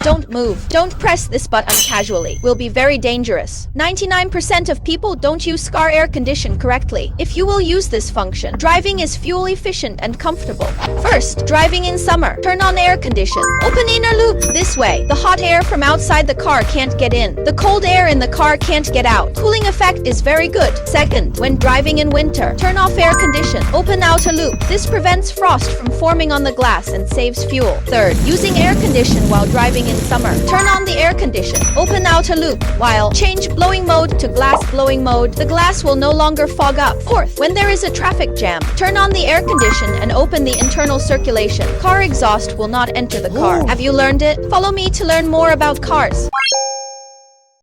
Don't move. Don't press this button casually. Will be very dangerous. 99% of people don't use car air condition correctly. If you will use this function, driving is fuel efficient and comfortable. First, driving in summer. Turn on air condition. Open inner loop. This way, the hot air from outside the car can't get in. The cold air in the car can't get out. Cooling effect is very good. Second, when driving in winter, turn off air condition. Open outer loop. This prevents frost from forming on the glass and saves fuel. Third, using air condition while driving in summer. Turn on the air condition. Open outer loop. While change blowing mode to glass blowing mode, the glass will no longer fog up. Fourth, when there is a traffic jam, turn on the air condition and open the internal circulation. Car exhaust will not enter the car. Have you learned it? Follow me to learn more about cars.